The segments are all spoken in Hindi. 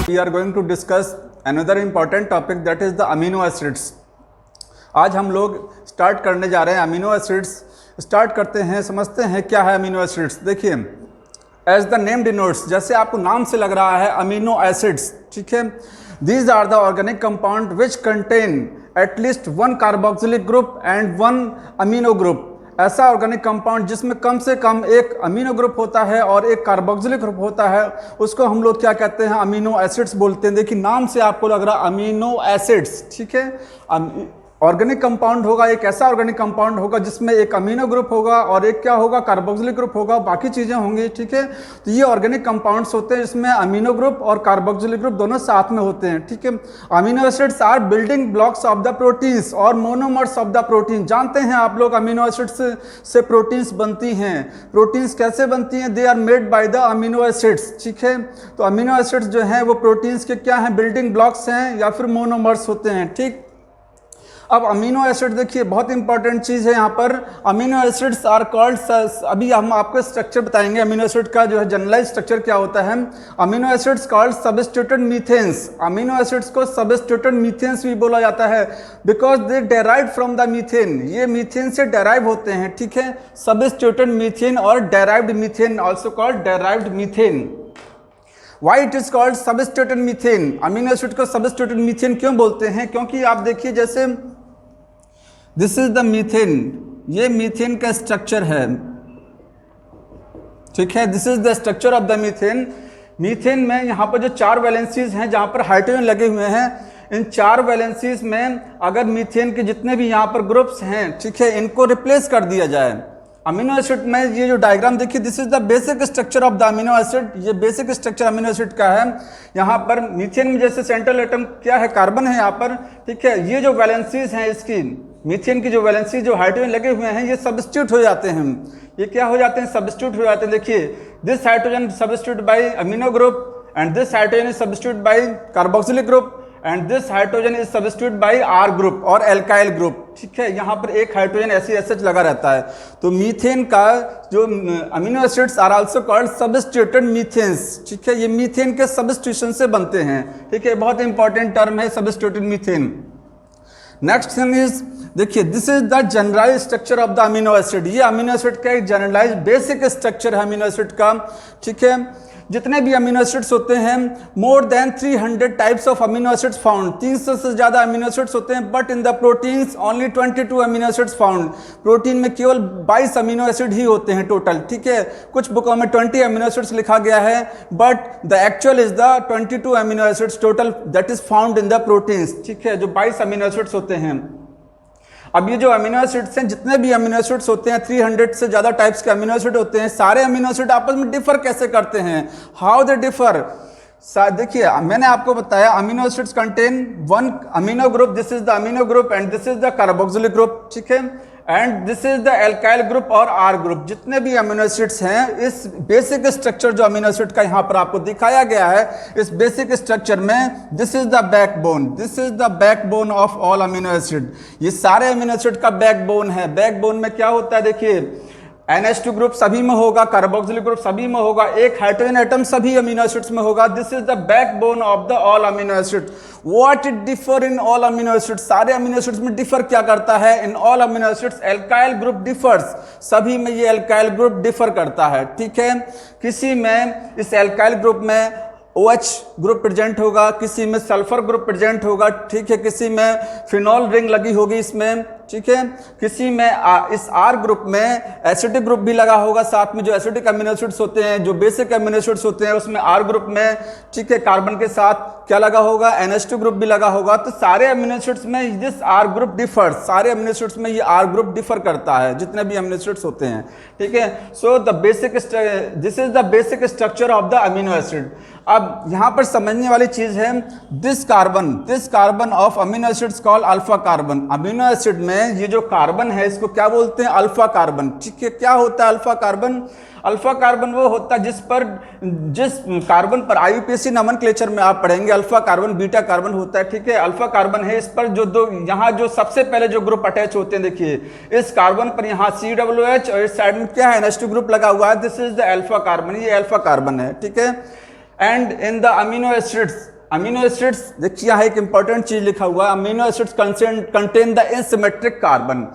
We are going to discuss another important topic, that is the amino acids. आज हम लोग स्टार्ट करने जा रहे हैं अमीनो एसिड्स। स्टार्ट करते हैं, समझते हैं क्या है अमीनो एसिड्स। देखिए, एज द नेम डिनोट्स, जैसे आपको नाम से लग रहा है अमीनो एसिड्स, ठीक है। These are the organic compound which contain at least one carboxylic group and one amino group. ऐसा ऑर्गेनिक कंपाउंड जिसमें कम से कम एक अमीनो ग्रुप होता है और एक कार्बोक्सिलिक ग्रुप होता है, उसको हम लोग क्या कहते हैं, अमीनो एसिड्स बोलते हैं। देखिए, नाम से आपको लग रहा है अमीनो एसिड्स, ठीक है। ऑर्गेनिक कंपाउंड होगा, एक ऐसा ऑर्गेनिक कंपाउंड होगा जिसमें एक अमीनो ग्रुप होगा और एक क्या होगा, कार्बोक्सिलिक ग्रुप होगा, बाकी चीज़ें होंगी, ठीक है। तो ये ऑर्गेनिक कंपाउंड्स होते हैं जिसमें अमीनो ग्रुप और कार्बोक्सिलिक ग्रुप दोनों साथ में होते हैं, ठीक है। Amino acids are building blocks of the proteins और मोनोमर्स ऑफ द प्रोटीन। जानते हैं आप लोग अमीनो एसिड्स से प्रोटीन्स बनती हैं। प्रोटीन्स कैसे बनती हैं? They are made by the amino acids, ठीक है। तो अमीनो एसिड्स जो हैं वो प्रोटीन्स के क्या हैं, बिल्डिंग ब्लॉक्स हैं या फिर मोनोमर्स होते हैं, ठीक। अब अमीनो एसिड देखिए, बहुत इंपॉर्टेंट चीज़ है यहाँ पर। अमीनो एसिड्स आर कॉल्ड, अभी हम आपको स्ट्रक्चर बताएंगे अमीनो एसिड का जो है जनरलाइज स्ट्रक्चर क्या होता है। Amino acids called substituted methanes. Amino acids को सब्स्टिट्यूटेड मीथेन्स भी बोला जाता है, because they derive from the methane. ये मीथेन से डेराइव होते हैं, ठीक है। सब्स्टिट्यूटेड मीथेन और derived methane, also called derived methane. Why it is called substituted methane? Amino acid को सब्स्टिट्यूटेड मीथेन क्यों बोलते हैं? क्योंकि आप देखिए, जैसे दिस इज द मीथेन, ये मीथेन का स्ट्रक्चर है, ठीक है। This is the structure of the methane. Methane में यहाँ पर जो 4 वैलेंसीज हैं जहाँ पर हाइड्रोजन लगे हुए हैं, इन 4 वैलेंसीज में अगर मीथेन के जितने भी यहाँ पर ग्रुप्स हैं, ठीक है, इनको रिप्लेस कर दिया जाए। अमीनो एसिड में ये जो डायग्राम देखिए, this is the basic structure of the amino acid. ये बेसिक स्ट्रक्चर अमीनो एसिड का है। यहाँ पर मीथेन में जैसे सेंट्रल एटम क्या है, कार्बन है यहाँ पर, ठीक है। ये जो वैलेंसीज हैं इसकी, मीथेन की जो वैलेंसी, जो हाइड्रोजन लगे हुए हैं, ये सब्स्टिट्यूट हो जाते हैं। ये क्या हो जाते हैं, सब्स्टिट्यूट हो जाते हैं। देखिए, this hydrogen substitute by amino group and this hydrogen is substitute by carboxylic group and this hydrogen is substitute by R group और एल्काइल ग्रुप, ठीक है। यहाँ पर एक हाइड्रोजन ऐसे लगा रहता है। तो मीथेन का जो amino acids are also called substituted methanes, ठीक है। ये मीथेन के सब्स्टिट्यूशन से बनते हैं, ठीक है। बहुत इंपॉर्टेंट टर्म है substituted methane. Next thing is, देखिए, this is the generalize structure of the amino acid. ये अमीनो एसिड का एक जनरलाइज बेसिक स्ट्रक्चर है अमीनो एसिड का, ठीक है। जितने भी अमीनो एसिड्स होते हैं, more than 300 types of amino acids found. 300 से ज़्यादा अमीनो एसिड्स होते हैं, but in the proteins only 22 amino acids found. Protein में केवल 22 अमीनो एसिड ही होते हैं टोटल, ठीक है। कुछ बुकों में 20 अमीनो एसिड्स लिखा गया है, but the actual is the 22 amino acids total that is found in the proteins, ठीक है, जो 22 अमीनो एसिड्स होते हैं। अब ये जो अमीनो एसिड्स हैं, जितने भी अमीनो एसिड्स होते हैं, 300 से ज़्यादा टाइप्स के अमीनो एसिड होते हैं। सारे अमीनो एसिड आपस में डिफर कैसे करते हैं? How they differ? देखिए, मैंने आपको बताया amino acids contain one amino group, this is the amino group and this is the carboxylic group, ठीक है, and this is the alkyl group और आर ग्रुप। जितने भी अमीनो एसिड्स हैं, इस बेसिक स्ट्रक्चर जो अमीनो एसिड का यहाँ पर आपको दिखाया गया है, इस बेसिक स्ट्रक्चर में this is the backbone, this is the backbone of all amino acid. ये सारे अमीनो एसिड का बैकबोन है। बैकबोन में क्या होता है, देखिए, NH2 ग्रुप सभी में होगा, कार्बोक्सिलिक ग्रुप सभी में होगा, एक हाइड्रोजन एटम सभी अमीनो एसिड्स में होगा। This is the backbone of the all amino acid. What it differ in all amino acids? सारे अमीनो एसिड्स में डिफर क्या करता है? In all amino acids alkyl group differs. सभी में ये एल्काइल ग्रुप डिफर करता है, ठीक है। किसी में इस एल्काइल ग्रुप में OH ग्रुप प्रेजेंट होगा, किसी में सल्फर ग्रुप प्रेजेंट होगा, ठीक है, किसी में फिनॉल रिंग लगी होगी इसमें, ठीक है, किसी में इस R ग्रुप में एसिडिक ग्रुप भी लगा होगा साथ में। जो एसिडिक अमीनो एसिड्स होते हैं, जो बेसिक अमीनो एसिड्स होते हैं, उसमें R ग्रुप में, ठीक है, कार्बन के साथ क्या लगा होगा, NH2 ग्रुप भी लगा होगा। तो सारे अमीनो एसिड्स में दिस R ग्रुप डिफर्स, सारे अमीनो एसिड्स में ये R ग्रुप डिफर करता है, जितने भी अमीनो एसिड्स होते हैं, ठीक है। So the basic, this is the basic structure of the amino acid. अब यहाँ पर समझने वाली चीज है, this carbon of amino acids called alpha carbon. Amino acid में ये जो कार्बन है, इसको क्या बोलते हैं? अल्फा कार्बन, ठीक है। क्या होता है अल्फा कार्बन? अल्फा कार्बन वो होता है जिस कार्बन पर IUPAC नोमेनक्लेचर में आप पढ़ेंगे, अल्फा कार्बन, बीटा कार्बन होता है, ठीक है। अल्फा कार्बन है, इस पर जो दो यहाँ जो सबसे पहले जो ग्रुप अटैच होते हैं, देखिए इस कार्बन पर यहाँ COOH और इस साइड में क्या है, NH2 ग्रुप लगा हुआ है। This is the alpha carbon, ये अल्फा कार्बन है, ठीक है। And in the amino acids amino acids, देखिए यहाँ एक इंपॉर्टेंट चीज लिखा हुआ है, amino acids contain the asymmetric carbon.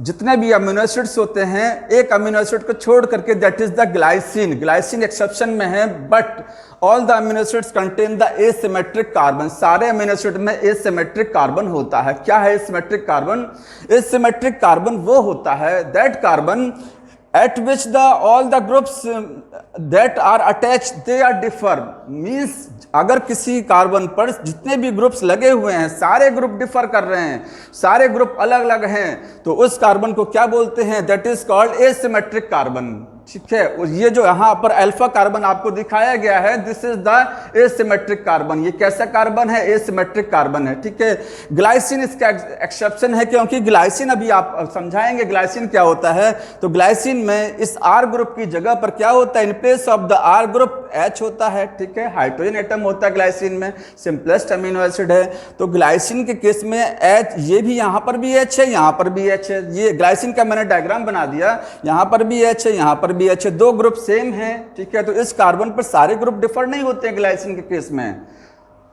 जितने भी अमीनो एसिड्स होते हैं एक अमीनो एसिड को छोड़ करके, that is the glycine, glycine exception में है, but all the amino acids contain the asymmetric carbon. सारे अमीनो एसिड में एसिमेट्रिक कार्बन होता है। क्या है एसिमेट्रिक कार्बन? एसिमेट्रिक कार्बन वो होता है that carbon at which all the groups that are attached they are differ, means अगर किसी कार्बन पर जितने भी ग्रुप्स लगे हुए हैं सारे ग्रुप डिफर कर रहे हैं, सारे ग्रुप अलग अलग हैं, तो उस कार्बन को क्या बोलते हैं? That is called asymmetric carbon. ठीक है, और ये जो यहाँ पर अल्फा कार्बन आपको दिखाया गया है, this is the asymmetric carbon. ये कैसा कार्बन है? एसिमेट्रिक कार्बन है। ठीक है, ग्लाइसिन इसका एक्सेप्शन है, क्योंकि ग्लाइसिन अभी आप समझाएंगे ग्लाइसिन क्या होता है। तो ग्लाइसिन में इस आर ग्रुप की जगह पर क्या होता है? In place of the R group H होता है। ठीक है, हाइड्रोजन एटम होता है ग्लाइसिन में, सिंपलेस्ट अमीनो एसिड है। तो ग्लाइसिन के केस में एच, ये भी यहाँ पर भी एच है, यहाँ पर भी एच है। ये ग्लाइसिन का मैंने डायग्राम बना दिया, यहाँ पर भी एच है, यहाँ पर भी एच है, दो ग्रुप सेम है। ठीक है, तो इस कार्बन पर सारे ग्रुप डिफर नहीं होते हैं ग्लाइसिन के केस में।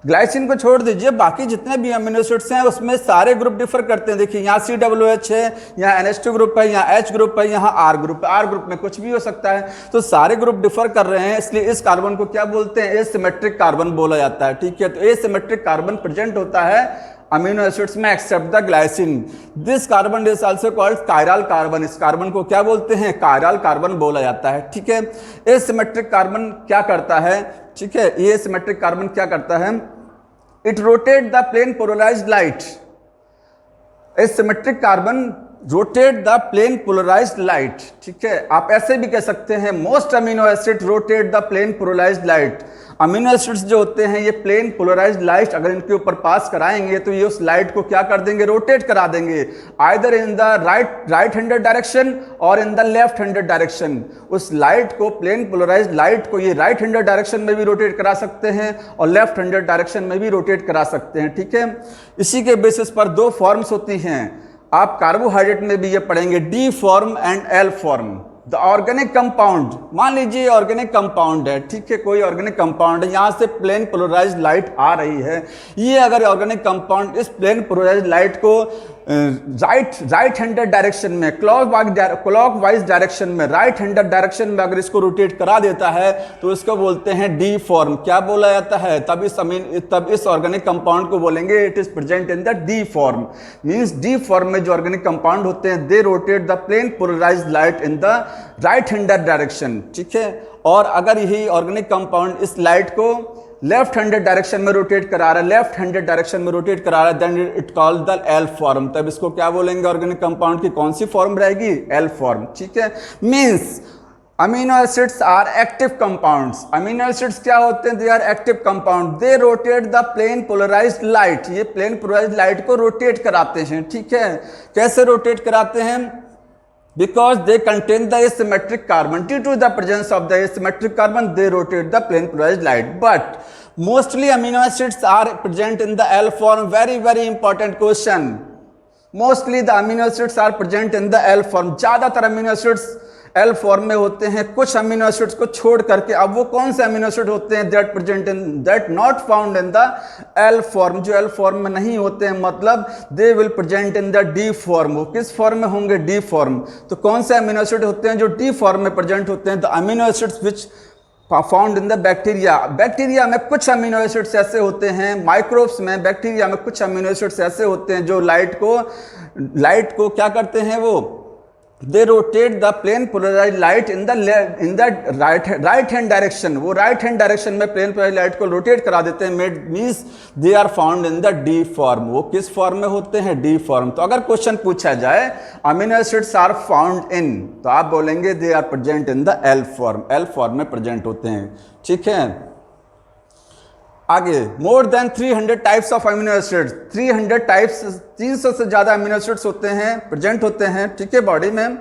ग्लाइसिन को छोड़ दीजिए, बाकी जितने भी अमीनो एसिड्स हैं उसमें सारे ग्रुप डिफर करते हैं। देखिए यहाँ COOH है, यहाँ NH2 ग्रुप है, यहाँ H ग्रुप है, यहाँ R ग्रुप है। R ग्रुप में कुछ भी हो सकता है, तो सारे ग्रुप डिफर कर रहे हैं, इसलिए इस कार्बन को क्या बोलते हैं? एसिमेट्रिक कार्बन बोला जाता है। ठीक है, तो एसिमेट्रिक कार्बन प्रेजेंट होता है अमीनो एसिड्स में except the glycine. This carbon is also called chiral carbon. इस कार्बन को क्या बोलते हैं? कायरल कार्बन बोला जाता है। ठीक है, एसिमेट्रिक कार्बन क्या करता है? ठीक है, ये एसिमेट्रिक कार्बन क्या करता है? It rotate the plane polarized light. Asymmetric carbon rotate the plane polarized light. ठीक है, आप ऐसे भी कह सकते हैं most amino acid rotate the plane polarized light. Amino acids जो होते हैं ये प्लेन पोलराइज्ड लाइट अगर इनके ऊपर पास कराएंगे तो ये उस लाइट को क्या कर देंगे? रोटेट करा देंगे, either in the right handed direction और in the left handed direction. उस लाइट को, प्लेन पोलराइज्ड लाइट को ये राइट हैंडेड डायरेक्शन में भी रोटेट करा सकते हैं और लेफ्ट हैंडेड डायरेक्शन में भी रोटेट करा सकते हैं। ठीक है, इसी के बेसिस पर दो फॉर्म्स होती हैं, आप कार्बोहाइड्रेट में भी ये पढ़ेंगे, D form and L form. The organic compound, मान लीजिए ऑर्गेनिक कंपाउंड है। ठीक है, कोई ऑर्गेनिक कंपाउंड है, यहाँ से प्लेन पोलराइज्ड लाइट आ रही है। ये अगर ऑर्गेनिक कंपाउंड इस प्लेन पोलराइज्ड लाइट को राइट हैंडेड डायरेक्शन में, क्लॉकवाइज डायरेक्शन में, राइट हैंडेड डायरेक्शन में अगर इसको रोटेट करा देता है तो इसको बोलते हैं डी फॉर्म। क्या बोला जाता है? तब इस ऑर्गेनिक कंपाउंड को बोलेंगे it is present in the D form. Means D form में जो ऑर्गेनिक कंपाउंड होते हैं they rotate the plane polarized light in the right handed direction. ठीक है, और अगर यही ऑर्गेनिक कंपाउंड इस लाइट को लेफ्ट हैंडेड डायरेक्शन में रोटेट करा रहा है, लेफ्ट हैंडेड डायरेक्शन में रोटेट करा रहा है, then it called the L form. तब इसको क्या बोलेंगे? ऑर्गेनिक कंपाउंड की कौन सी फॉर्म रहेगी? L form. ठीक है, means amino acids are active compounds. Amino acids क्या होते हैं? They are active compound, they rotate the plane polarized light. ये प्लेन पोलराइज्ड लाइट को रोटेट कराते हैं। ठीक है, कैसे रोटेट कराते हैं? Because they contain the asymmetric carbon. Due to the presence of the asymmetric carbon, they rotate the plane polarized light. But mostly amino acids are present in the L form. Very, very important question. Mostly the amino acids are present in the L form. ज़्यादातर amino acids एल फॉर्म में होते हैं, कुछ अमीनो एसिड्स को छोड़ करके। अब वो कौन से अमीनो एसिड होते हैं? That not found in the L form, जो एल फॉर्म में नहीं होते हैं, मतलब they will present in the D form. वो किस फॉर्म में होंगे? D form. तो कौन से अमीनो एसिड होते हैं जो डी फॉर्म में प्रेजेंट होते हैं? The amino acids which found in the bacteria. Bacteria में कुछ अमीनो एसिड्स ऐसे होते हैं, माइक्रोब्स में, बैक्टीरिया में कुछ अमीनो एसिड्स ऐसे होते हैं जो लाइट को क्या करते हैं? वो they rotate the plane polarized light in the right hand direction. वो right hand direction में plane polarized light को rotate करा देते हैं, means they are found in the D form. वो किस फॉर्म में होते हैं? D form. तो अगर क्वेश्चन पूछा जाए amino acids are found in, तो आप बोलेंगे they are present in the L form. L form में present होते हैं। ठीक है, आगे मोर than 300 types of amino acids. 300 types, 300 से ज्यादा अमीनो एसिड्स होते हैं, प्रेजेंट होते हैं। ठीक है, बॉडी में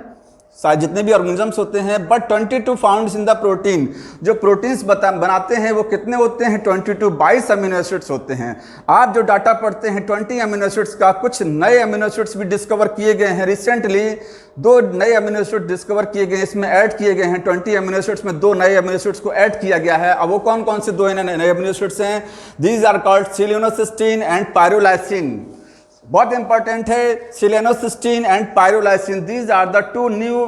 जितने भी ऑर्गेनिजम्स होते हैं, but 22 found in the protein. जो प्रोटीन्स बनाते हैं वो कितने होते हैं? 22 अमीनो एसिड्स होते हैं। आप जो डाटा पढ़ते हैं 20 अमीनो एसिड्स का, कुछ नए अमीनो एसिड्स भी डिस्कवर किए गए हैं रिसेंटली। 2 नए अमीनो एसिड डिस्कवर किए गए हैं, इसमें ऐड किए गए हैं। 20 अमीनो एसिड्स में 2 नए अमीनो एसिड्स को ऐड किया गया है। अब वो कौन कौन से 2 नए अमीनो एसिड्स हैं? These are called selenocysteine and pyrrolysine. बहुत इंपॉर्टेंट है, selenocysteine and pyrrolysine, these are the 2 new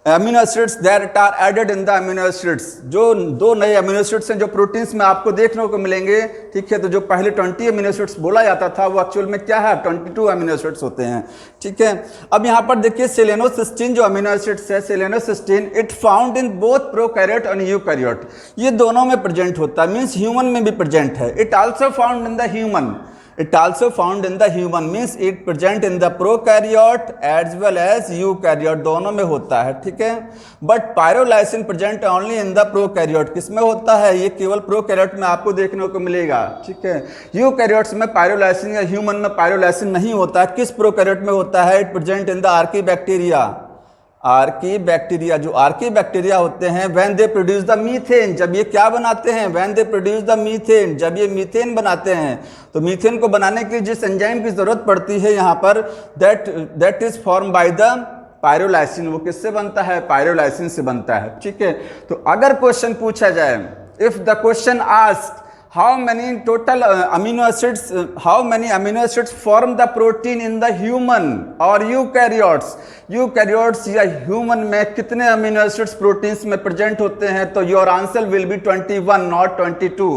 amino acids that are added in the amino acids. जो 2 नए अमीनो एसिड्स हैं जो प्रोटीन्स में आपको देखने को मिलेंगे, ठीक है। तो जो पहले 20 अमीनो एसिड्स बोला जाता था वो एक्चुअल में क्या है? 22 अमीनो एसिड्स होते हैं, ठीक है। अब यहाँ पर देखिए सेलेनोसिस्टीन जो अमीनो एसिड्स है, selenocysteine, it found in both prokaryote और यूकैरियोट। ये दोनों में प्रेजेंट होता है, मीन्स ह्यूमन में भी प्रेजेंट है। It also found in the human, it also found in the human, means it present in the prokaryote as well as eukaryote, दोनों में होता है, ठीक है। But pyrrolysine present only in the prokaryote. किसमें होता है? ये केवल प्रोकैरियोट में आपको देखने को मिलेगा, ठीक है। यूकैरियोट्स में पायरोलाइसिन या ह्यूमन में पायरोलाइसिन नहीं होता है। किस प्रोकैरियोट में होता है? It present in the Archie bacteria. Archie bacteria, जो आर्की बैक्टीरिया होते हैं, when they produce the methane, जब ये क्या बनाते हैं? When they produce the methane, जब ये मीथेन बनाते हैं। तो मीथेन को बनाने के लिए जिस एंजाइम की जरूरत पड़ती है यहाँ पर, that is form by the pyrrolysine. वो किससे बनता है? पायरोलाइसिन से बनता है, ठीक है। तो अगर क्वेश्चन पूछा जाए, if the question ask how many total amino acids form the protein in the human or eukaryotes, eukaryotes या ह्यूमन में कितने अमीनो एसिड्स प्रोटीन्स में प्रेजेंट होते हैं? तो your answer will be 21 not 22।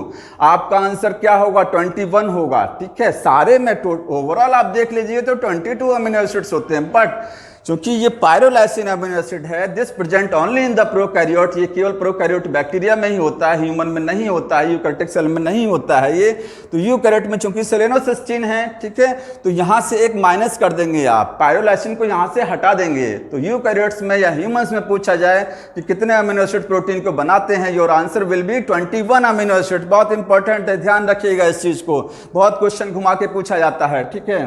आपका आंसर क्या होगा? 21 होगा, ठीक है। सारे में ओवरऑल आप देख लीजिए तो 22 अमीनो एसिड्स होते हैं, बट क्योंकि ये पायरोलाइसिन अमीनो एसिड है, this present only in the prokaryote, ये केवल प्रोकैरियोट बैक्टीरिया में ही होता है, ह्यूमन में नहीं होता है, यूकैरियोटिक सेल में नहीं होता है ये। तो यूकैरियोट में चूंकि सेलेनोसिस्टीन है, ठीक है, तो यहां से एक माइनस कर देंगे आप, पायरोलाइसिन को यहां से हटा देंगे। तो यूकैरियोट्स में या ह्यूमंस में पूछा जाए कि कितने अमीनो एसिड प्रोटीन को बनाते हैं, your answer will be 21 amino acid. बहुत इंपॉर्टेंट है, ध्यान रखिएगा इस चीज को, बहुत क्वेश्चन घुमा के पूछा जाता है, ठीक है।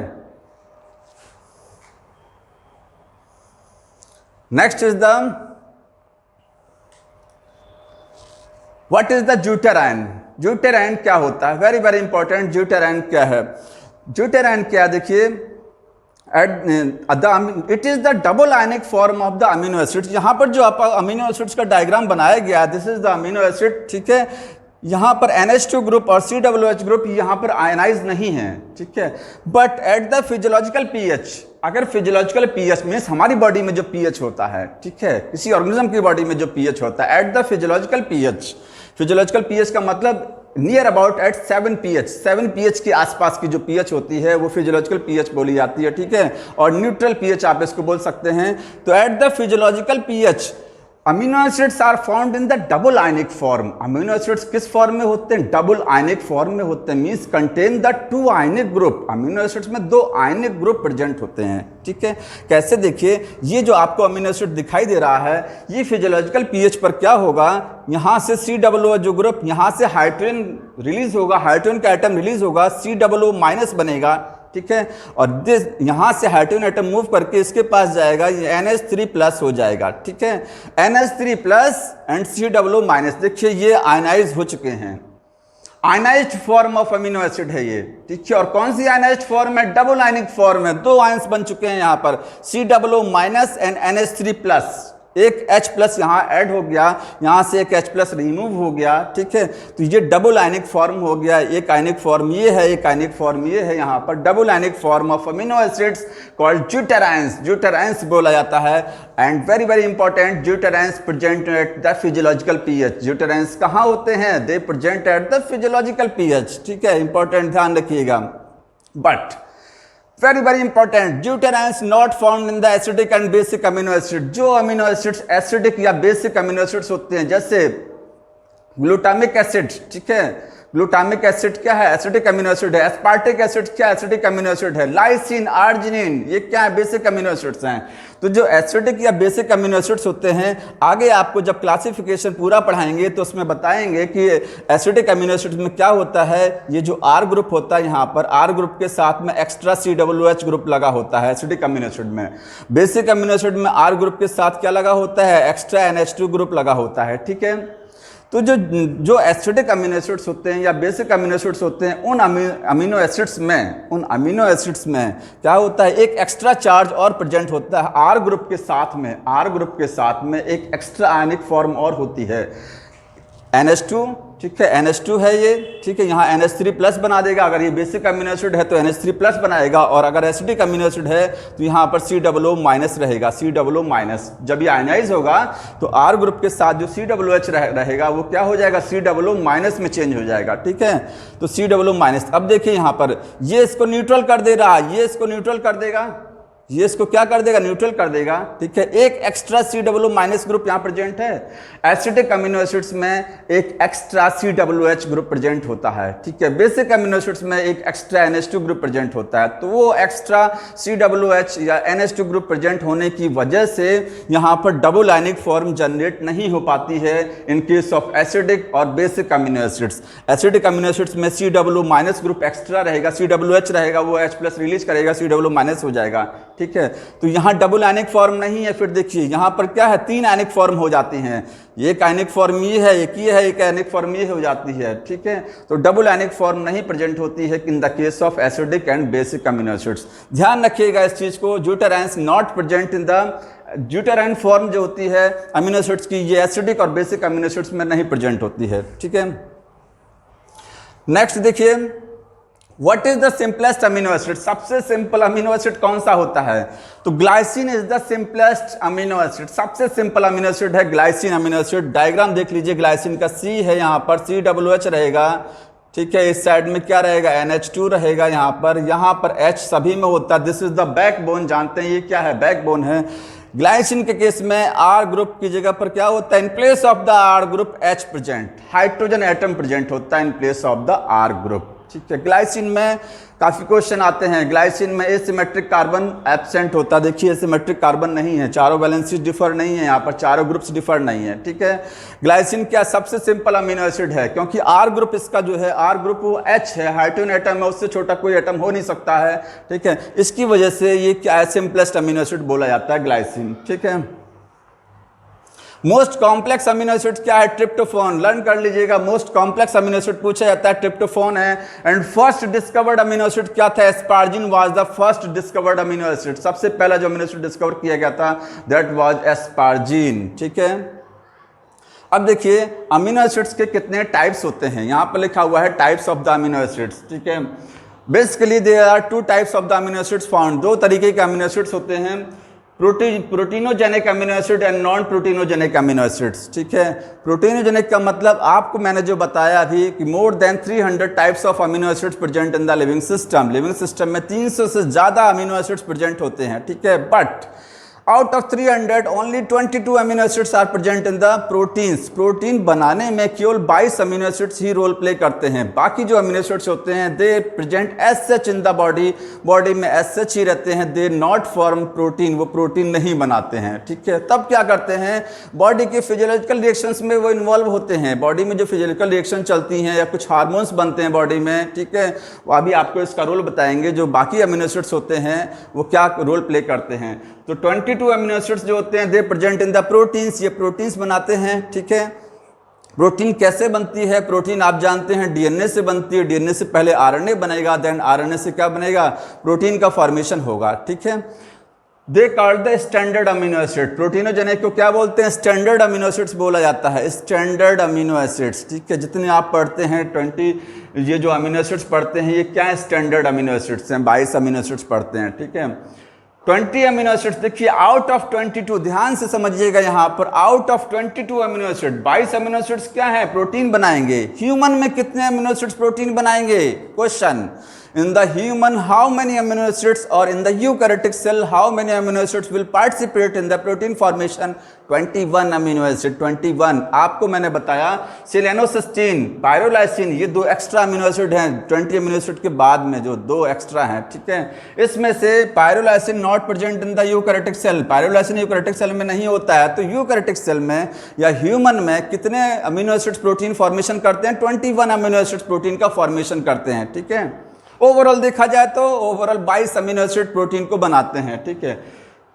Next is the what is the deuterion? deuterion क्या होता है? Very very important. deuterion क्या है? deuterion क्या, देखिए, it is the double ionic form of the amino acids. यहां पर जो अमीनो एसिड्स का डायग्राम बनाया गया है, this is the amino acid, ठीक है। यहाँ पर NH2 ग्रुप और COOH ग्रुप यहाँ पर आयनाइज नहीं है, ठीक है। But at the physiological pH, अगर फिजियोलॉजिकल पीएच मीन्स हमारी बॉडी में जो पीएच होता है, ठीक है, किसी ऑर्गेनिज्म की बॉडी में जो पीएच होता है, eight the physiological pH, physiological pH का मतलब near about eight 7 pH, 7 pH के आसपास की जो पीएच होती है वो फिजियोलॉजिकल पीएच बोली जाती है, ठीक है। और न्यूट्रल पीएच आप इसको बोल सकते हैं। तो at the physiological pH amino acids are found in the double ionic form. Amino acids किस फॉर्म में होते हैं? डबल आयनिक फॉर्म में होते हैं, means contain the 2 ionic group. Amino acids में 2 आयनिक ग्रुप प्रेजेंट होते हैं, ठीक है। कैसे? देखिए, ये जो आपको अमीनो एसिड दिखाई दे रहा है, ये फिजियोलॉजिकल पीएच पर क्या होगा, यहां से COO जो ग्रुप, यहां से हाइड्रोजन रिलीज होगा, हाइड्रोजन का एटम रिलीज होगा, COO माइनस बनेगा, ठीक है। और दिस यहां से हाइड्रोजन एटम मूव करके इसके पास जाएगा, ये NH3 प्लस हो जाएगा, ठीक है। NH3 plus and COO minus, देखिए ये आयनाइज हो चुके हैं। Ionised form of amino acid है ये, ठीक है। और कौन सी आयनाइज्ड फॉर्म है? डबल आयनिक फॉर्म है, 2 आयंस बन चुके हैं यहाँ पर, COO minus and NH3 plus. एक H प्लस यहाँ ऐड हो गया, यहाँ से एक H प्लस रिमूव हो गया, ठीक है। तो ये डबल आयनिक फॉर्म हो गया। एक आयनिक फॉर्म ये है, एक आयनिक फॉर्म ये है, यहाँ पर double ionic form of amino acids called zwitterions, zwitterions बोला जाता है। And very very important, zwitterions present at the physiological pH. ड्यूटेराइंस कहाँ होते हैं? They present at the physiological pH, ठीक है। इंपॉर्टेंट, ध्यान रखिएगा। But very very important, zwitterions not found in the acidic and basic amino acid. जो अमीनो एसिड्स एसिडिक या बेसिक अमीनो एसिड्स होते हैं, जैसे ग्लूटामिक एसिड, ठीक है, ग्लूटामिक एसिड क्या है? एसिटिक अमीनो एसिड है। एस्पार्टिक एसिड क्या? एसिटिक अमीनो एसिड है। लाइसिन, आर्जिनिन, ये क्या है? बेसिक अमीनो एसिड्स हैं। तो जो एसिडिक या बेसिक अमीनो एसिड्स होते हैं, आगे आपको जब क्लासिफिकेशन पूरा पढ़ाएंगे तो उसमें बताएंगे कि एसिडिक अमीनो एसिड्स में क्या होता है। ये जो आर ग्रुप होता है, यहाँ पर आर ग्रुप के साथ में एक्स्ट्रा COOH ग्रुप लगा होता है एसिडिक अमीनो एसिड में। बेसिक अमीनो एसिड में आर ग्रुप के साथ क्या लगा होता है? एक्स्ट्रा NH2 ग्रुप लगा होता है। ठीक है, तो जो एसिडिक अमीनो एसिड्स होते हैं या बेसिक अमीनो एसिड्स होते हैं, उन अमीनो एसिड्स में क्या होता है? एक एक्स्ट्रा चार्ज और प्रेजेंट होता है आर ग्रुप के साथ में। आर ग्रुप के साथ में एक एक्स्ट्रा आयनिक फॉर्म और होती है NH2। ठीक है, NH2 है ये। ठीक है, यहाँ NH3+ बना देगा। अगर ये बेसिक अमीनो एसिड है तो NH3+ बनाएगा, और अगर एसिडिक अमीनो एसिड है तो यहाँ पर COO- रहेगा। COO-। जब ये आयनाइज होगा तो R ग्रुप के साथ जो COOH रहेगा वो क्या हो जाएगा? COO- में चेंज हो जाएगा। ठीक है, तो COO-। अब देखिए यहाँ पर ये इसको न्यूट्रल कर दे रहा है, ये इसको न्यूट्रल कर देगा, ये इसको क्या कर देगा? न्यूट्रल कर देगा। ठीक है, एक एक्स्ट्रा COO- ग्रुप यहाँ प्रेजेंट है। एसिडिक अमीनो एसिड्स में एक एक्स्ट्रा COOH ग्रुप प्रेजेंट होता है। ठीक है, बेसिक अमीनो एसिड्स में एक एक्स्ट्रा NH2 ग्रुप प्रेजेंट होता है। तो वो एक्स्ट्रा COOH या NH2 ग्रुप प्रेजेंट होने की वजह से यहाँ पर डबल आयनिक फॉर्म जनरेट नहीं हो पाती है इन केस ऑफ एसिडिक और basic amino acids. Acidic amino acids में COO- ग्रुप एक्स्ट्रा रहेगा, COOH रहेगा, वो H+ रिलीज करेगा, COO- हो जाएगा। ठीक है, तो यहाँ डबल आयनिक फॉर्म नहीं है। फिर देखिए यहाँ पर क्या है? 3 आयनिक फॉर्म हो जाती हैं। एक आयनिक फॉर्म ये है, एक ये है, एक आयनिक फॉर्म ये हो जाती है। ठीक है, तो डबल आयनिक फॉर्म नहीं प्रेजेंट होती है in the case of acidic and basic amino acids. ध्यान रखिएगा इस चीज को। Zwitterions not present in the zwitterion form जो होती है अमीनो एसिड्स की, ये एसिडिक और बेसिक अमीनो एसिड्स में नहीं प्रेजेंट होती है। ठीक है, नेक्स्ट देखिए, what is the simplest amino acid? सबसे सिंपल अमीनो एसिड कौन सा होता है? तो glycine is the simplest amino acid. सबसे सिंपल अमीनो एसिड है ग्लाइसिन अमीनो एसिड। डायग्राम देख लीजिए, ग्लाइसिन का C है, यहाँ पर COOH रहेगा। ठीक है, इस साइड में क्या रहेगा? NH2 रहेगा। यहाँ पर H सभी में होता है। This is the backbone. जानते हैं ये क्या है? बैकबोन है। ग्लाइसिन के केस में R ग्रुप की जगह पर क्या होता है? In place of the R group H present, hydrogen atom present होता है in place of the R group. ठीक है, ग्लाइसिन में काफी क्वेश्चन आते हैं। ग्लाइसिन में एसिमेट्रिक कार्बन एब्सेंट होता है। देखिए एसिमेट्रिक कार्बन नहीं है, चारों वैलेंसीज डिफर नहीं है, यहाँ पर चारों ग्रुप्स डिफर नहीं है। ठीक है, ग्लाइसिन क्या सबसे सिंपल अमीनो एसिड है, क्योंकि R ग्रुप इसका जो है, R ग्रुप वो H है, हाइड्रोजन एटम है, उससे छोटा कोई एटम हो नहीं सकता है। ठीक है, इसकी वजह से ये क्या है? सिंपलेस्ट अमीनो एसिड बोला जाता है ग्लाइसिन। ठीक है, मोस्ट कॉम्प्लेक्स अमीनो एसिड क्या है? ट्रिप्टोफान। लर्न कर लीजिएगा, मोस्ट कॉम्प्लेक्स अमीनो एसिड पूछा जाता है, ट्रिप्टोफान है। And first discovered amino acid क्या था? Asparagine was the first discovered amino acid. सबसे पहला जो अमीनो एसिड डिस्कवर किया गया था दैट वाज एस्पार्जिन। ठीक है, अब देखिए अमीनो एसिड्स के कितने टाइप्स होते हैं। यहाँ पर लिखा हुआ है types of the amino acids. ठीक है, basically there are 2 types of the amino acids found. 2 तरीके के अमीनो एसिड्स होते हैं, proteinogenic amino acid and non proteinogenic amino acids. ठीक है, प्रोटीनोजेनिक का मतलब आपको मैंने जो बताया अभी कि मोर than 300 types of amino acids present in the living system. Living system में 300 से ज़्यादा अमीनो एसिड्स प्रेजेंट होते हैं। ठीक है, but out of 300 only 22 amino acids are present in the proteins. Protein बनाने में केवल 22 अमीनो एसिड्स ही रोल प्ले करते हैं। बाकी जो अमीनो एसिड्स होते हैं they present as such in the body में एज सच ही रहते हैं। दे नॉट फॉर्म प्रोटीन, वो प्रोटीन नहीं बनाते हैं। ठीक है, तब क्या करते हैं? बॉडी के फिजियोलॉजिकल रिएक्शंस में वो इन्वॉल्व होते हैं। बॉडी में जो फिजियोलॉजिकल रिएक्शन चलती हैं या कुछ हार्मोन्स बनते हैं बॉडी में, ठीक है, वो अभी आपको इसका रोल बताएंगे। जो बाकी अमीनो एसिड्स होते हैं वो क्या रोल प्ले करते हैं। तो 22 अमीनो एसिड्स जो होते हैं they present in the proteins. ये प्रोटीन्स बनाते हैं। ठीक है, प्रोटीन कैसे बनती है? प्रोटीन आप जानते हैं डीएनए से बनती है। डीएनए से पहले आरएनए बनेगा, देन आरएनए से क्या बनेगा? प्रोटीन का फॉर्मेशन होगा। ठीक है, they called the standard amino acid. Proteinogenic को क्या बोलते हैं? स्टैंडर्ड अमीनो एसिड्स बोला जाता है, स्टैंडर्ड अमीनो एसिड्स। ठीक है, जितने आप पढ़ते हैं 20 ये जो अमीनो एसिड्स पढ़ते हैं ये क्या है? स्टैंडर्ड अमीनो एसिड्स हैं। 22 अमीनो एसिड्स पढ़ते हैं। ठीक है, 20 अमीनो एसिड्स। देखिए आउट ऑफ 22, ध्यान से समझिएगा यहाँ पर, out of 22 amino acid 22 amino acids क्या है? प्रोटीन बनाएंगे। ह्यूमन में कितने अमीनो एसिड्स प्रोटीन बनाएंगे? Question. In the human, how many amino acids, or in the eukaryotic cell, how many amino acids will participate in the protein formation? 21 amino acid, 21। आपको मैंने बताया सेलेनोसिस्टीन, पायरोलाइसिन, ये दो एक्स्ट्रा अमीनो एसिड हैं 20 अमीनो एसिड के बाद में जो दो एक्स्ट्रा हैं, ठीक है। इसमें से pyrrolysine not present in the eukaryotic cell, pyrrolysine eukaryotic cell में नहीं होता है। तो यूकैरियोटिक सेल में या ह्यूमन में कितने अमीनो एसिड्स प्रोटीन फॉर्मेशन करते हैं? 21 अमीनो एसिड्स प्रोटीन का फॉर्मेशन करते हैं, ठीक है। ओवरऑल देखा जाए तो ओवरऑल 22 अमीनो एसिड प्रोटीन को बनाते हैं, ठीक है।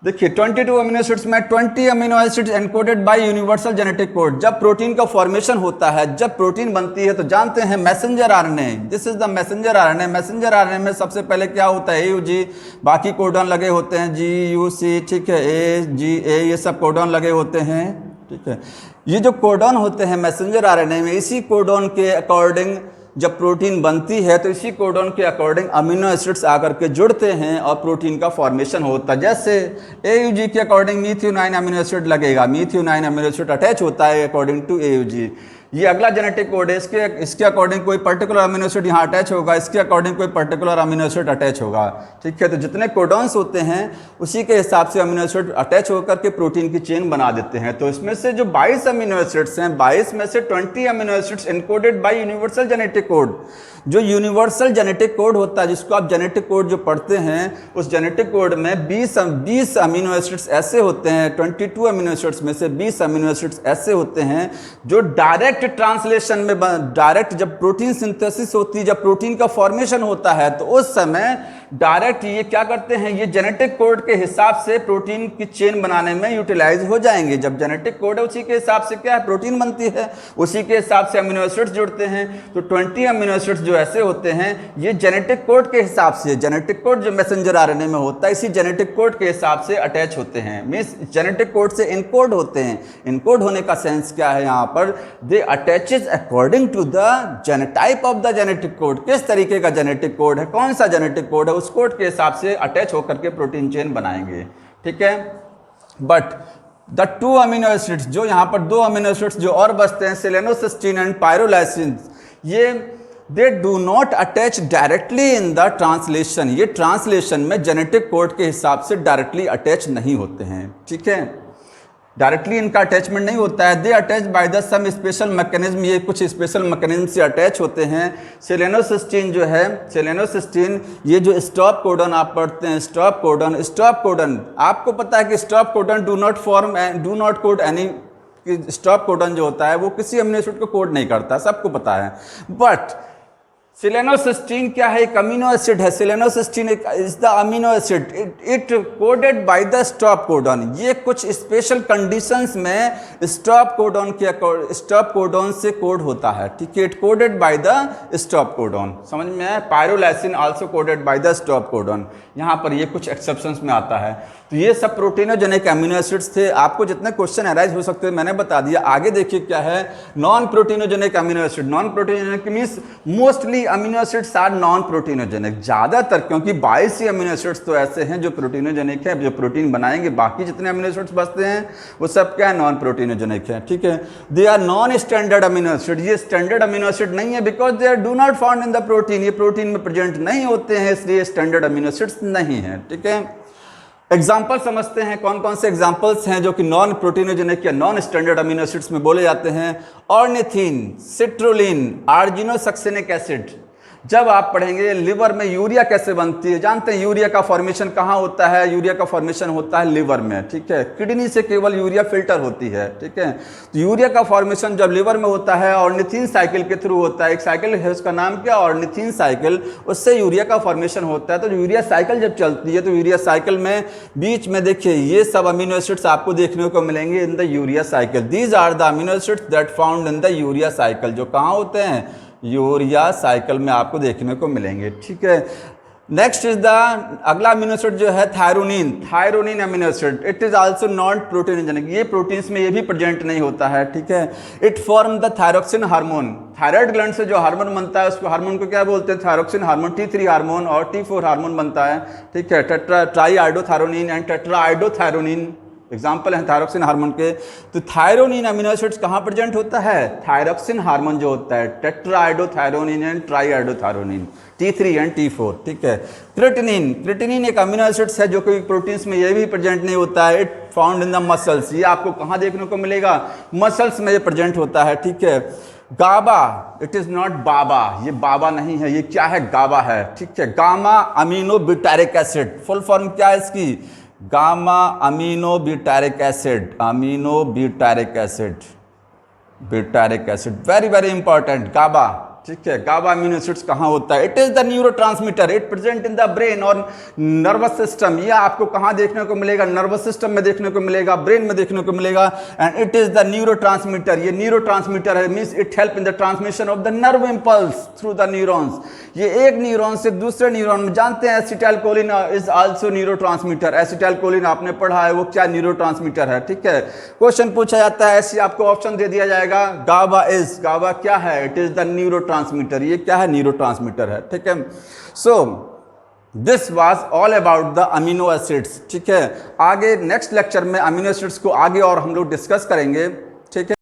देखिए 22 अमीनो एसिड्स में 20 amino acids encoded bye universal genetic code. जब प्रोटीन का फॉर्मेशन होता है, जब प्रोटीन बनती है, तो जानते हैं messenger RNA, this is the messenger RNA. Messenger RNA में सबसे पहले क्या होता है? AUG, बाकी कोडॉन लगे होते हैं GUC, ठीक है, AGA, ये सब कोडॉन लगे होते हैं, ठीक है। ये जो कोडॉन होते हैं मैसेंजर आरएनए में, इसी कोडॉन के अकॉर्डिंग जब प्रोटीन बनती है तो इसी कोडॉन के अकॉर्डिंग अमीनो एसिड्स आकर के जुड़ते हैं और प्रोटीन का फॉर्मेशन होता है। जैसे AUG के अकॉर्डिंग मीथियोनाइन अमीनो एसिड लगेगा, मीथियोनाइन अमीनो एसिड अटैच होता है अकॉर्डिंग टू AUG। ये अगला जेनेटिक कोड है, इसके अकॉर्डिंग कोई पर्टिकुलर अमीनो एसिड यहाँ अटैच होगा, इसके अकॉर्डिंग कोई पर्टिकुलर अमीनो एसिड अटैच होगा, ठीक है। तो जितने कोडॉन्स होते हैं उसी के हिसाब से अमीनो एसिड अटैच होकर के प्रोटीन की चेन बना देते हैं। तो इसमें से जो 22 अमीनो एसिड्स हैं, 22 में से 20 amino acids encoded bye universal genetic code. जो यूनिवर्सल जेनेटिक कोड होता है, जिसको आप जेनेटिक कोड जो पढ़ते हैं, उस जेनेटिक कोड में 20 अमीनो एसिड्स ऐसे होते हैं, 22 अमीनो एसिड्स में से 20 अमीनो एसिड्स ऐसे होते हैं जो डायरेक्ट ट्रांसलेशन में, डायरेक्ट जब प्रोटीन सिंथेसिस होती है, जब प्रोटीन का फॉर्मेशन होता है, तो उस समय डायरेक्ट ये क्या करते हैं, ये जेनेटिक कोड के हिसाब से प्रोटीन की चेन बनाने में यूटिलाइज हो जाएंगे। जब जेनेटिक कोड है उसी के हिसाब से क्या है, प्रोटीन बनती है, उसी के हिसाब से अमीनो एसिड्स जुड़ते हैं। तो 20 अमीनो एसिड्स जो ऐसे होते हैं, ये जेनेटिक कोड के हिसाब से, जेनेटिक कोड जो मैसेंजर आरएनए में होता है, इसी जेनेटिक कोड के हिसाब से अटैच होते हैं, मींस जेनेटिक कोड से इनकोड होते हैं। इनकोड होने का सेंस क्या है यहाँ पर? They attaches according to the genotype of the genetic code. किस तरीके का जेनेटिक कोड है, कौन सा जेनेटिक कोड है, उस कोड के हिसाब से अटैच होकर के प्रोटीन चेन बनाएंगे, ठीक है। बट द 2 अमीनो एसिड्स, जो यहाँ पर 2 अमीनो एसिड्स जो और बचते हैं, सेलेनोसिस्टीन एंड पायरोलाइसिन, ये they do not attach directly in the translation. ये ट्रांसलेशन में जेनेटिक कोड के हिसाब से डायरेक्टली अटैच नहीं होते हैं, ठीक है। डायरेक्टली इनका अटैचमेंट नहीं होता है। They attach by the some special mechanism, ये कुछ स्पेशल मैकेनिज्म से अटैच होते हैं। सेलेनोसिस्टीन जो है, सेलेनोसिस्टीन, ये जो स्टॉप कोडन आप पढ़ते हैं, स्टॉप कोडन आपको पता है कि stop codon do not code any, stop codon जो होता है वो किसी अमीनो एसिड को कोड नहीं करता, सबको पता है। बट सेलेनोसिस्टीन क्या है? एक अमीनो एसिड है। Selenocysteine is the amino acid, it coded by the stop codon. ये कुछ स्पेशल कंडीशंस में स्टॉप कोडॉन से कोड होता है, ठीक है। It coded by the stop codon, समझ में आया? Pyrrolysine also coded by the stop codon. यहाँ पर ये कुछ एक्सेप्शंस में आता है। तो ये सब प्रोटीनोजेनिक अमीनो एसिड्स थे। आपको जितने क्वेश्चन अराइज हो सकते हैं मैंने बता दिया। आगे देखिए क्या है, non proteinogenic amino acid. Non proteinogenic means mostly amino acids are non proteinogenic, ज़्यादातर, क्योंकि 22 ही अमीनो एसिड्स तो ऐसे हैं जो प्रोटीनोजेनिक है, जो प्रोटीन बनाएंगे। बाकी जितने अमीनो एसिड्स बचते हैं वो सब क्या है, नॉन प्रोटीनोजेनिक है, ठीक है। They are non standard amino acid. ये स्टैंडर्ड अमीनो एसिड नहीं है, because they are do not found in the protein. ये प्रोटीन में प्रेजेंट नहीं होते हैं, इसलिए स्टैंडर्ड अमीनो एसिड्स नहीं है, ठीक है। एग्जाम्पल समझते हैं, कौन कौन से एग्जाम्पल्स हैं जो कि नॉन प्रोटीनोजेनिक या नॉन स्टैंडर्ड अमीनो एसिड्स में बोले जाते हैं। Ornithine, citrulline, argininosuccinic acid. जब आप पढ़ेंगे लिवर में यूरिया कैसे बनती है, जानते हैं यूरिया का फॉर्मेशन कहाँ होता है? यूरिया का फॉर्मेशन होता है लिवर में, ठीक है। किडनी से केवल यूरिया फिल्टर होती है, ठीक है। तो यूरिया का फॉर्मेशन जब लिवर में होता है ऑर्निथिन साइकिल के थ्रू होता है। एक साइकिल है, उसका नाम क्या? Ornithine cycle. उससे यूरिया का फॉर्मेशन होता है। तो यूरिया साइकिल जब चलती है तो यूरिया साइकिल में बीच में देखिए ये सब अमीनो एसिड्स आपको देखने को मिलेंगे in the urea cycle. These are the amino acids that found in the urea cycle, जो कहाँ होते हैं? यूरिया साइकिल में आपको देखने को मिलेंगे, ठीक है। नेक्स्ट इज द अगला अमीनो एसिड जो है thyronine amino acid. It is also not proteinogenic. ये प्रोटीन्स में ये भी प्रेजेंट नहीं होता है, ठीक है। It form the thyroxine hormone. Thyroid gland से जो हार्मोन बनता है उसको हार्मोन को क्या बोलते हैं? Thyroxine hormone. T3 हार्मोन और T4 हार्मोन बनता है, ठीक है। ट्राईआइडोथायरोनिन एंड टेट्राआइडोथायरोनिन, एग्जाम्पल है थायरोक्सिन हार्मोन के। तो थायरोनिन अमीनो एसिड्स कहाँ प्रेजेंट होता है? थायरोक्सिन हार्मोन जो होता है, टेट्राआइडोथायरोनिन and triiodothyronine, T3 and T4, ठीक है। क्रिएटिनिन, क्रिएटिनिन एक अमीनो एसिड्स है जो कि प्रोटीन्स में ये भी प्रेजेंट नहीं होता है। It found in the muscles, ये आपको कहाँ देखने को मिलेगा? मसल्स में ये प्रेजेंट होता है, ठीक है। गाबा, इट इज नॉट बाबा, ये बाबा नहीं है, ये क्या है? गाबा है, ठीक है। Gamma amino butyric acid, full form क्या है इसकी? Gamma amino butyric acid, amino butyric acid, butyric acid, very very important, GABA, ठीक है। गाबा अमीनो एसिड्स कहाँ होता है? It is the neurotransmitter, it present in the brain और नर्वस सिस्टम। ये आपको कहाँ देखने को मिलेगा? नर्वस सिस्टम में देखने को मिलेगा, ब्रेन में देखने को मिलेगा। And it is the neurotransmitter, ये न्यूरोट्रांसमीटर है, means it help in the transmission of the nerve impulse through the neurons. ये एक न्यूरॉन से दूसरे न्यूरॉन में, जानते हैं acetylcholine is also neurotransmitter. Acetylcholine आपने पढ़ा है, वो क्या न्यूरोट्रांसमीटर है, ठीक है। क्वेश्चन पूछा जाता है, ऐसे आपको ऑप्शन दे दिया जाएगा, गाबा इज, गाबा क्या है? इट इज द न्यूरोट्रांसमीटर, ये क्या है? न्यूरोट्रांसमीटर है, ठीक है। So this was all about the amino acids, ठीक है। आगे नेक्स्ट लेक्चर में अमीनो एसिड्स को आगे और हम लोग डिस्कस करेंगे, ठीक है।